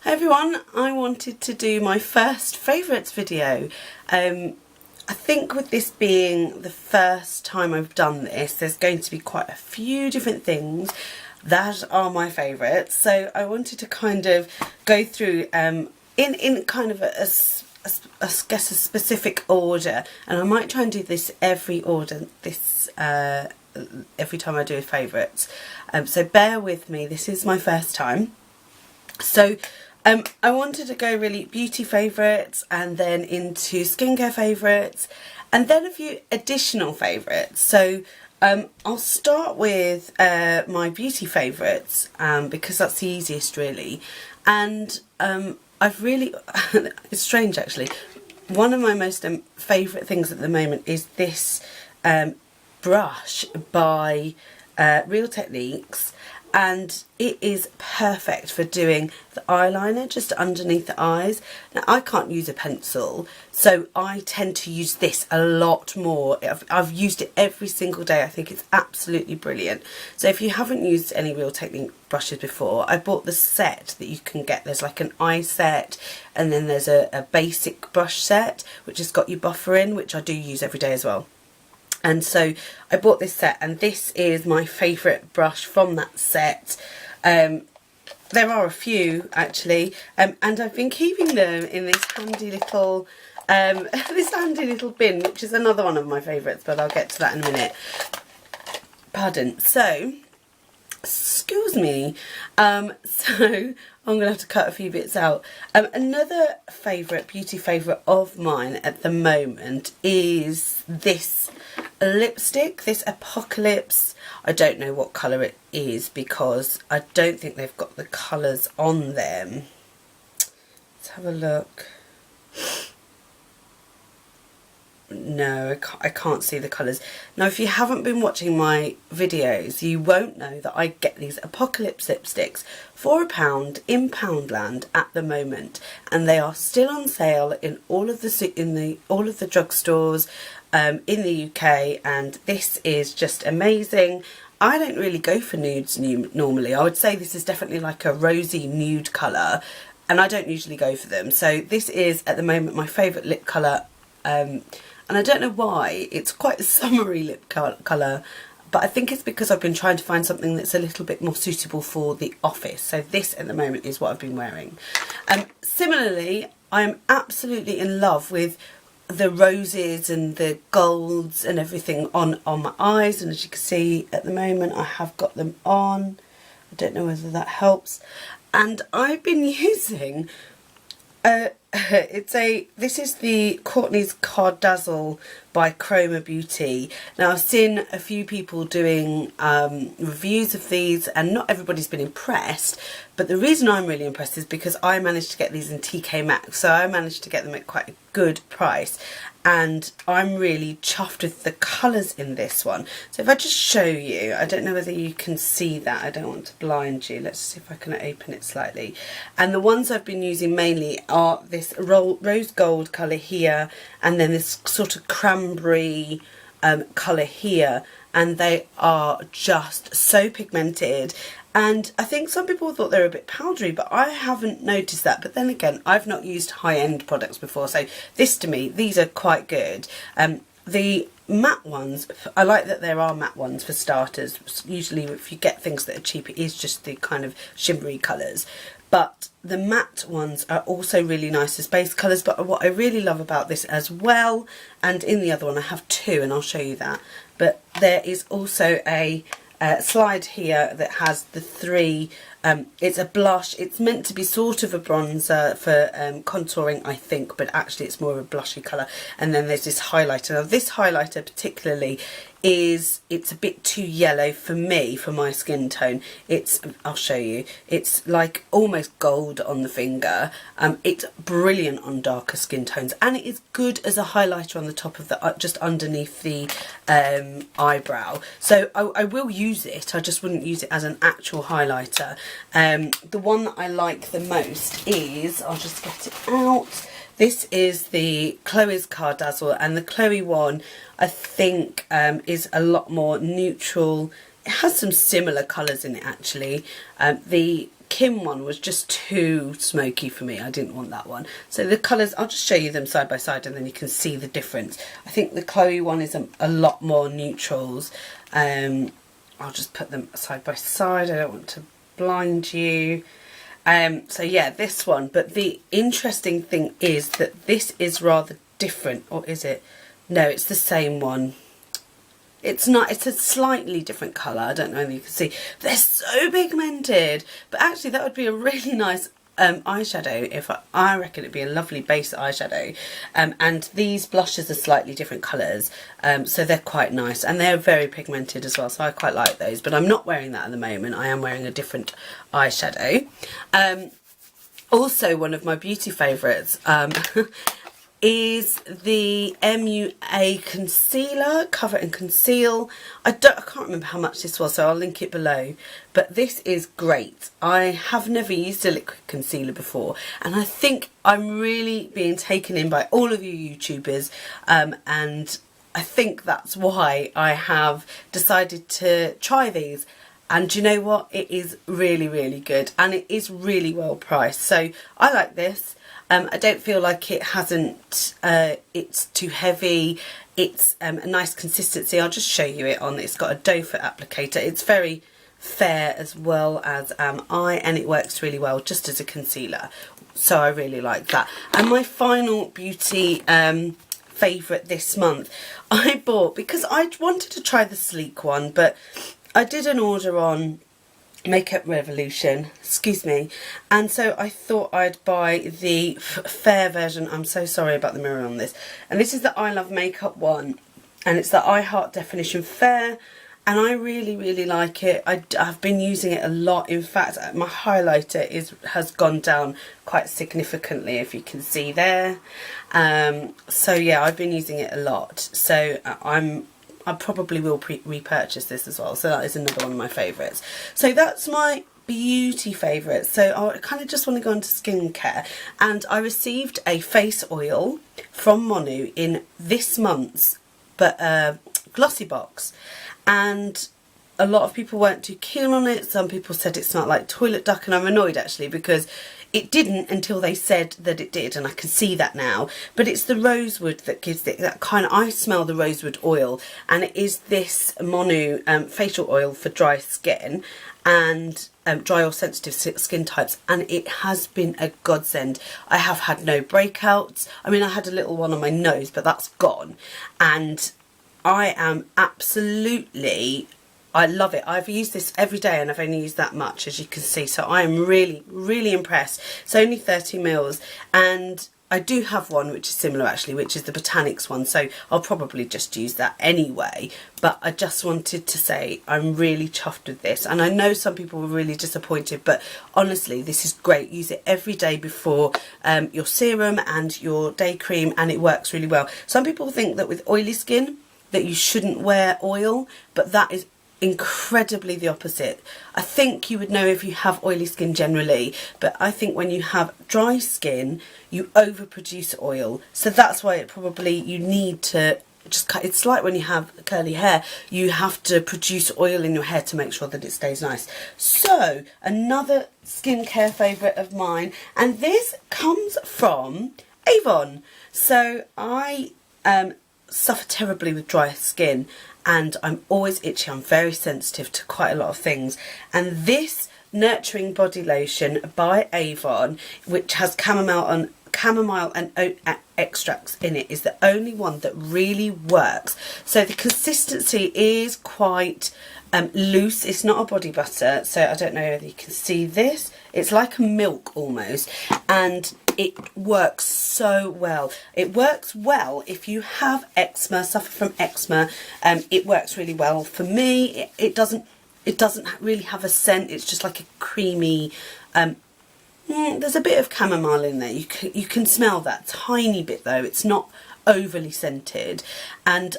Hi everyone, I wanted to do my first favourites video. I think with this being the first time I've done this, there's going to be quite a few different things that are my favourites. So I wanted to kind of go through in kind of a specific order, and I might try and do this every time I do a favourites. So bear with me, this is my first time. So I wanted to go really beauty favourites and then into skincare favourites and then a few additional favourites. So I'll start with my beauty favourites because that's the easiest really. And I've really, it's strange actually, one of my most favourite things at the moment is this brush by Real Techniques. And it is perfect for doing the eyeliner just underneath the eyes. Now I can't use a pencil, so I tend to use this a lot more. I've used it every single day. I think it's absolutely brilliant. So if you haven't used any Real Technique brushes before, I bought the set that you can get. There's like an eye set, and then there's a basic brush set which has got your buffer in, which I do use every day as well. And so I bought this set, and this is my favourite brush from that set. There are a few actually, and I've been keeping them in this handy little bin, which is another one of my favourites, but I'll get to that in a minute. Pardon. So, excuse me. So I'm going to have to cut a few bits out. Another favourite, beauty favourite of mine at the moment is this lipstick, this Apocolips. I don't know what colour it is because I don't think they've got the colours on them. Let's have a look. No, I can't see the colours. Now, if you haven't been watching my videos, you won't know that I get these Apocolips lipsticks for £1 in Poundland at the moment, and they are still on sale in all of the drugstores in the UK. And this is just amazing. I don't really go for nudes normally. I would say this is definitely like a rosy nude colour, and I don't usually go for them. So this is at the moment my favourite lip colour. And I don't know why, it's quite a summery lip colour, but I think it's because I've been trying to find something that's a little bit more suitable for the office. So this at the moment is what I've been wearing. Similarly, I'm absolutely in love with the roses and the golds and everything on my eyes. And as you can see at the moment, I have got them on. I don't know whether that helps. And I've been using... this is the Kourtney's Kardazzle by Khroma Beauty. Now I've seen a few people doing reviews of these, and not everybody's been impressed, but the reason I'm really impressed is because I managed to get these in TK Maxx, so I managed to get them at quite a good price, and I'm really chuffed with the colours in this one. So if I just show you, I don't know whether you can see that, I don't want to blind you, let's see if I can open it slightly. And the ones I've been using mainly are this rose gold colour here, and then this sort of cranberry colour here, and they are just so pigmented. And I think some people thought they were a bit powdery, but I haven't noticed that. But then again, I've not used high-end products before, so this to me, these are quite good. The matte ones, I like that there are matte ones for starters. Usually if you get things that are cheap, it is just the kind of shimmery colours. But the matte ones are also really nice as base colours. But what I really love about this as well, and in the other one I have two, and I'll show you that, but there is also a slide here that has the three. It's a blush, it's meant to be sort of a bronzer for contouring I think, but actually it's more of a blushy colour. And then there's this highlighter. Now this highlighter particularly it's a bit too yellow for me, for my skin tone. I'll show you, it's like almost gold on the finger. It's brilliant on darker skin tones, and it is good as a highlighter on the top of the just underneath the eyebrow. So I will use it, I just wouldn't use it as an actual highlighter. The one that I like the most is, I'll just get it out, this is the Chloe's Kardazzle, and the Chloe one I think is a lot more neutral. It has some similar colours in it actually. The Kim one was just too smoky for me. I didn't want that one. So the colours, I'll just show you them side by side and then you can see the difference. I think the Chloe one is a lot more neutrals. I'll just put them side by side. I don't want to blind you. So yeah, this one. But the interesting thing is that this is rather different. Or is it? No, it's the same one. It's not, it's a slightly different colour. I don't know if you can see. They're so pigmented. But actually that would be a really nice eyeshadow. If I reckon it'd be a lovely base eyeshadow. And these blushes are slightly different colours. So they're quite nice. And they're very pigmented as well. So I quite like those. But I'm not wearing that at the moment. I am wearing a different eyeshadow. Also one of my beauty favourites is the MUA Concealer, Cover and Conceal. I can't remember how much this was, so I'll link it below. But this is great. I have never used a liquid concealer before, and I think I'm really being taken in by all of you YouTubers, and I think that's why I have decided to try these. And do you know what? It is really, really good, and it is really well priced. So I like this. I don't feel like it hasn't, it's too heavy. It's a nice consistency. I'll just show you it on. It's got a doe foot applicator. It's very fair as well as I, and it works really well just as a concealer. So I really like that. And my final beauty favourite this month, I bought, because I wanted to try the sleek one, but I did an order on Makeup Revolution, excuse me, and so I thought I'd buy the fair version. I'm so sorry about the mirror on this. And this is the I Love Makeup one, and it's the I Heart Definition Fair, and I really, really like it. I've been using it a lot. In fact, my highlighter has gone down quite significantly, if you can see there. So yeah, I've been using it a lot. So I probably will repurchase this as well. So that is another one of my favourites. So that's my beauty favourites. So I kind of just want to go into skincare. And I received a face oil from Monu in this month's glossy box. And a lot of people weren't too keen on it. Some people said it smelled like toilet duck. And I'm annoyed actually, because it didn't until they said that it did, and I can see that now. But it's the rosewood that gives it that kind of, I smell the rosewood oil, and it is this Monu facial oil for dry skin and dry or sensitive skin types, and it has been a godsend. I have had no breakouts. I mean, I had a little one on my nose, but that's gone, and I am absolutely, I love it. I've used this every day and I've only used that much, as you can see. So I am really, really impressed. It's only 30 mils, and I do have one which is similar actually, which is the Botanics one. So I'll probably just use that anyway. But I just wanted to say I'm really chuffed with this. And I know some people were really disappointed, but honestly, this is great. Use it every day before your serum and your day cream, and it works really well. Some people think that with oily skin that you shouldn't wear oil, but that is incredibly the opposite. I think you would know if you have oily skin generally, but I think when you have dry skin you overproduce oil, so that's why it probably, you need to just cut. It's like when you have curly hair, you have to produce oil in your hair to make sure that it stays nice. So another skincare favourite of mine, and this comes from Avon. So I suffer terribly with dry skin, and I'm always itchy. I'm very sensitive to quite a lot of things, and this Nurturing Body Lotion by Avon, which has chamomile and oat extracts in it, is the only one that really works. So the consistency is quite loose. It's not a body butter, so I don't know whether you can see this. It's like a milk almost, and it works so well. It works well if you have eczema, suffer from eczema. It works really well for me. It doesn't really have a scent. It's just like a creamy, there's a bit of chamomile in there. You can smell that tiny bit though. It's not overly scented, and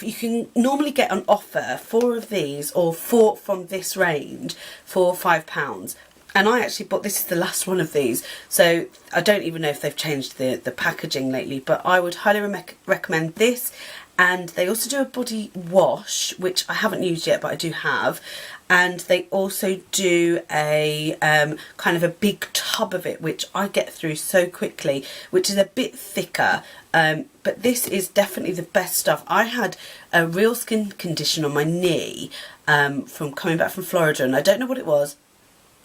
you can normally get an offer 4 of these, or 4 from this range, for £5. And I actually bought, this is the last one of these, so I don't even know if they've changed the packaging lately, but I would highly recommend this. And they also do a body wash, which I haven't used yet, but I do have. and they also do a kind of a big tub of it, which I get through so quickly, which is a bit thicker. But this is definitely the best stuff. I had a real skin condition on my knee from coming back from Florida, and I don't know what it was,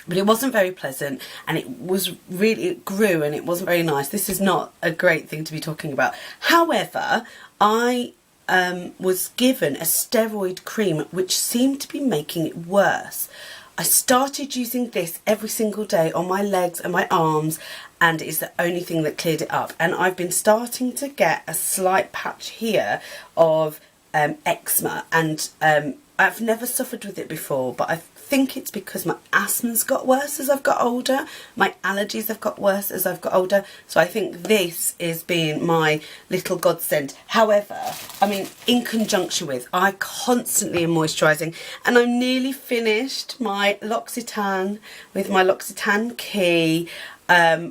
but it wasn't very pleasant, and it grew, and it wasn't very nice. This is not a great thing to be talking about. However, I was given a steroid cream which seemed to be making it worse. I started using this every single day on my legs and my arms, and it's the only thing that cleared it up. And I've been starting to get a slight patch here of eczema, and I've never suffered with it before, but I think it's because my asthma's got worse as I've got older. My allergies have got worse as I've got older. So I think this is being my little godsend. However, I mean, in conjunction with, I constantly am moisturising, and I'm nearly finished my L'Occitane with my L'Occitane Key,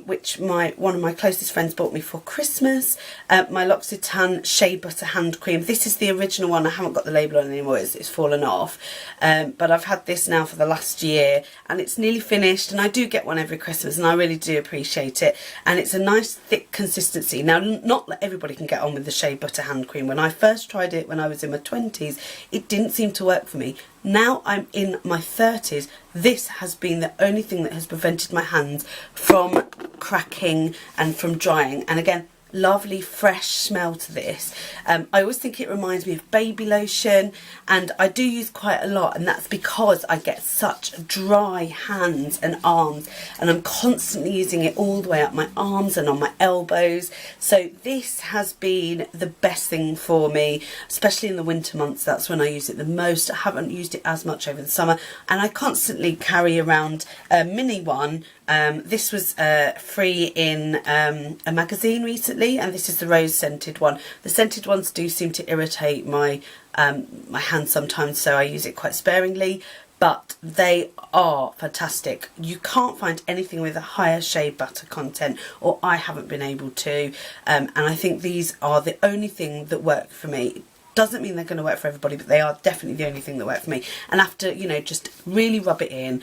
which one of my closest friends bought me for Christmas. My L'Occitane Shea Butter Hand Cream. This is the original one. I haven't got the label on anymore, it's fallen off. But I've had this now for the last year, and it's nearly finished, and I do get one every Christmas, and I really do appreciate it. And it's a nice thick consistency. Now, not everybody can get on with the Shea Butter Hand Cream. When I first tried it when I was in my 20s, it didn't seem to work for me. Now I'm in my 30s, this has been the only thing that has prevented my hands from cracking and from drying. And again, lovely fresh smell to this. I always think it reminds me of baby lotion, and I do use quite a lot, and that's because I get such dry hands and arms, and I'm constantly using it all the way up my arms and on my elbows. So this has been the best thing for me, especially in the winter months. That's when I use it the most. I haven't used it as much over the summer, and I constantly carry around a mini one. This was free in a magazine recently, and this is the rose scented one. The scented ones do seem to irritate my my hands sometimes, so I use it quite sparingly, but they are fantastic. You can't find anything with a higher shea butter content, or I haven't been able to, and I think these are the only thing that work for me. Doesn't mean they're going to work for everybody, but they are definitely the only thing that work for me. And after, you know, just really rub it in,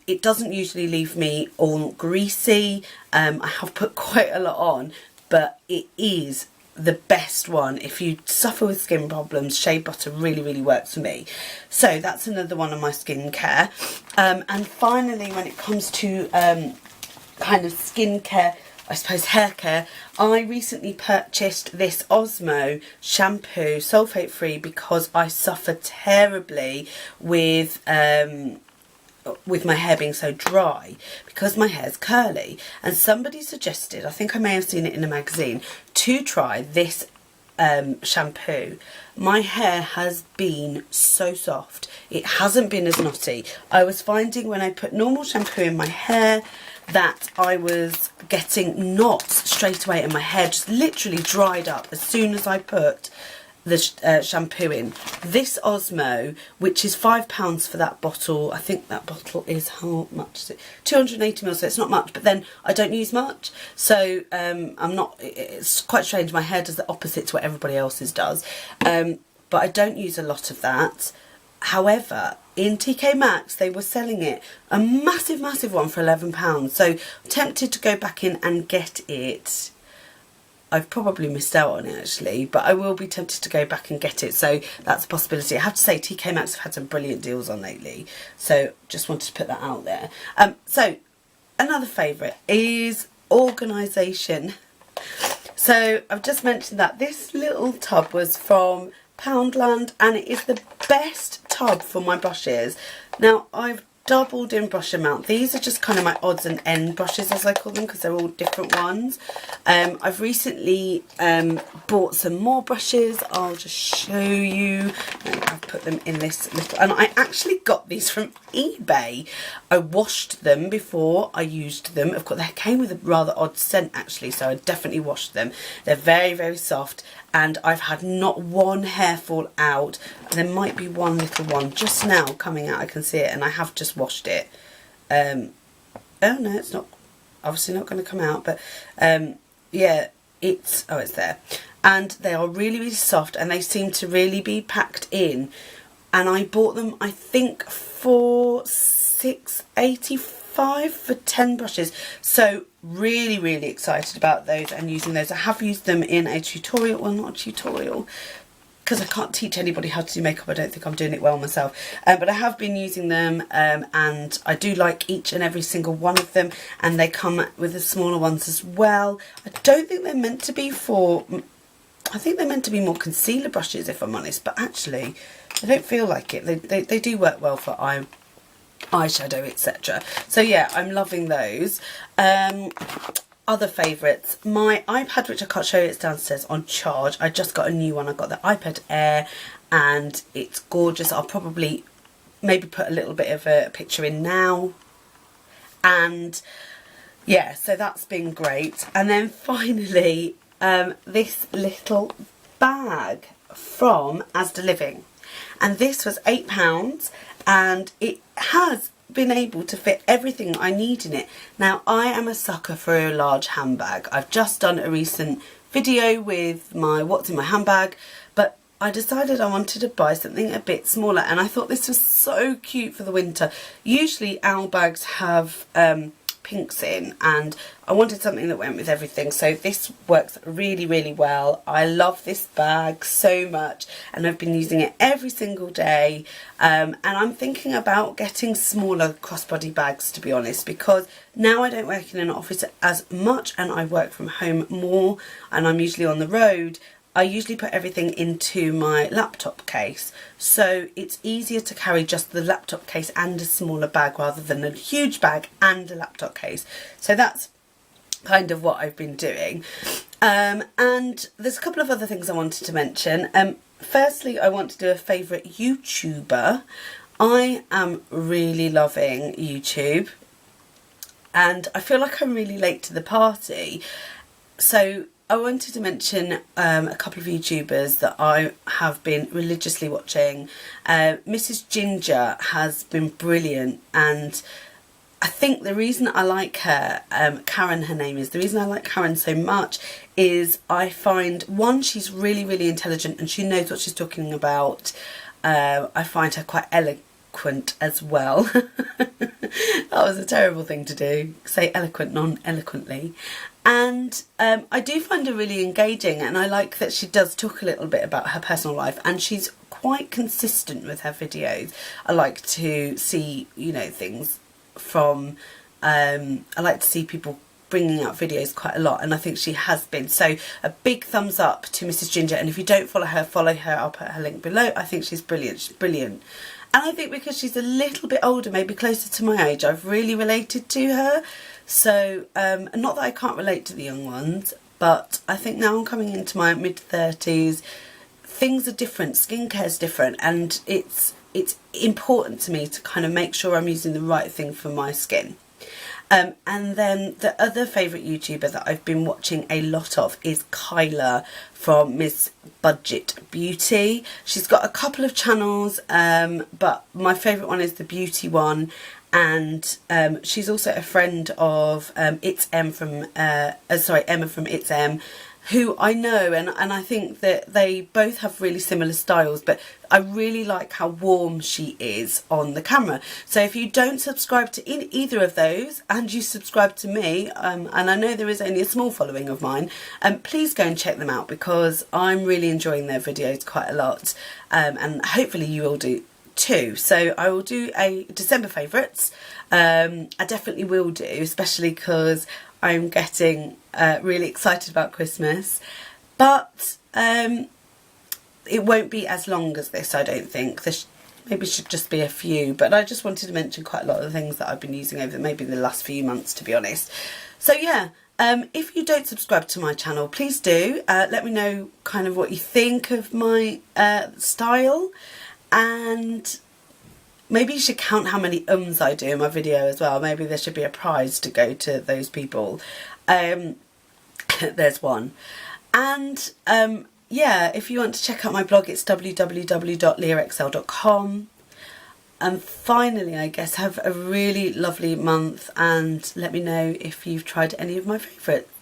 it doesn't usually leave me all greasy. I have put quite a lot on, but it is the best one. If you suffer with skin problems, shea butter really, really works for me. So that's another one of my skincare. And finally, when it comes to kind of skincare, I suppose hair care, I recently purchased this Osmo shampoo, sulphate free, because I suffer terribly with my hair being so dry, because my hair's curly. And somebody suggested, I think I may have seen it in a magazine, to try this shampoo. My hair has been so soft. It hasn't been as knotty. I was finding when I put normal shampoo in my hair that I was getting knots straight away, and my hair just literally dried up as soon as I put the shampoo in. This Osmo, which is £5 for that bottle, I think that bottle is, how much is it? 280ml, so it's not much, but then I don't use much, so it's quite strange. My hair does the opposite to what everybody else's does, but I don't use a lot of that. However, in TK Maxx they were selling it, a massive one for £11, so I'm tempted to go back in and get it. I've probably missed out on it actually, but I will be tempted to go back and get it, so that's a possibility. I have to say TK Maxx have had some brilliant deals on lately, so just wanted to put that out there. So another favourite is organisation. So I've just mentioned that this little tub was from Poundland, and it is the best tub for my brushes. Now, I've doubled in brush amount. These are just kind of my odds and end brushes, as I call them, because they're all different ones. I've recently bought some more brushes. I'll just show you. I've put them in this little, and I actually got these from eBay. I washed them before I used them. Of course, they came with a rather odd scent actually, so I definitely washed them. They're very, very soft, and I've had not one hair fall out. There might be one little one just now coming out, I can see it, and I have just washed it. Oh no, it's not, obviously not going to come out, but yeah, it's there. And they are really, really soft, and they seem to really be packed in and I bought them, I think, for £6.85 for 10 brushes. So really, really excited about those and using those. I have used them in a tutorial, well, not a tutorial, because I can't teach anybody how to do makeup. I don't think I'm doing it well myself, but I have been using them, and I do like each and every single one of them, and they come with the smaller ones as well. I don't think they're meant to be for, I think they're meant to be more concealer brushes, if I'm honest, but actually I don't feel like it. They do work well for eyeshadow, etc. So yeah, I'm loving those. Other favourites, my iPad, which I can't show you, it's downstairs on charge. I just got a new one. I got the iPad Air and it's gorgeous. I'll probably maybe put a little bit of a picture in now. And yeah, so that's been great. And then finally, this little bag from Asda Living. And this was £8 and it has been able to fit everything I need in it. Now, I am a sucker for a large handbag. I've just done a recent video with my what's in my handbag, but I decided I wanted to buy something a bit smaller, and I thought this was so cute for the winter. Usually our bags have pinks in, and I wanted something that went with everything, so this works really, really well. I love this bag so much and I've been using it every single day, and I'm thinking about getting smaller crossbody bags, to be honest, because now I don't work in an office as much and I work from home more and I'm usually on the road. I usually put everything into my laptop case, so it's easier to carry just the laptop case and a smaller bag rather than a huge bag and a laptop case. So that's kind of what I've been doing. And there's a couple of other things I wanted to mention. Firstly, I want to do a favourite YouTuber. I am really loving YouTube and I feel like I'm really late to the party. So I wanted to mention a couple of YouTubers that I have been religiously watching. Mrs. Ginger has been brilliant, and I think the reason I like her, Karen her name is, the reason I like Karen so much is I find, one, she's really, really intelligent and she knows what she's talking about. I find her quite eloquent as well. That was a terrible thing to do, say eloquent non-eloquently. And I do find her really engaging, and I like that she does talk a little bit about her personal life, and she's quite consistent with her videos. I like to see, you know, things from, I like to see people bringing out videos quite a lot, and I think she has been. So a big thumbs up to Mrs. Ginger, and if you don't follow her, follow her. I'll put her link below. I think she's brilliant. She's brilliant. And I think because she's a little bit older, maybe closer to my age, I've really related to her. So, not that I can't relate to the young ones, but I think now I'm coming into my mid-30s, things are different, skincare's different, and it's important to me to kind of make sure I'm using the right thing for my skin. And then the other favourite YouTuber that I've been watching a lot of is Kyla from Miss Budget Beauty. She's got a couple of channels, but my favourite one is the beauty one. And she's also a friend of Emma from It's Em, who I know, and I think that they both have really similar styles, but I really like how warm she is on the camera. So if you don't subscribe to either of those and you subscribe to me, and I know there is only a small following of mine, please go and check them out because I'm really enjoying their videos quite a lot, and hopefully you will do too. So I will do a December favourites. I definitely will do, especially because I'm getting really excited about Christmas, but it won't be as long as this, I don't think. This maybe should just be a few, but I just wanted to mention quite a lot of the things that I've been using over maybe the last few months, to be honest. So yeah, if you don't subscribe to my channel, please do. Let me know kind of what you think of my style, and maybe you should count how many ums I do in my video as well. Maybe there should be a prize to go to those people. There's one. And yeah, if you want to check out my blog, it's www.leahxl.com. And finally, I guess, have a really lovely month and let me know if you've tried any of my favourites.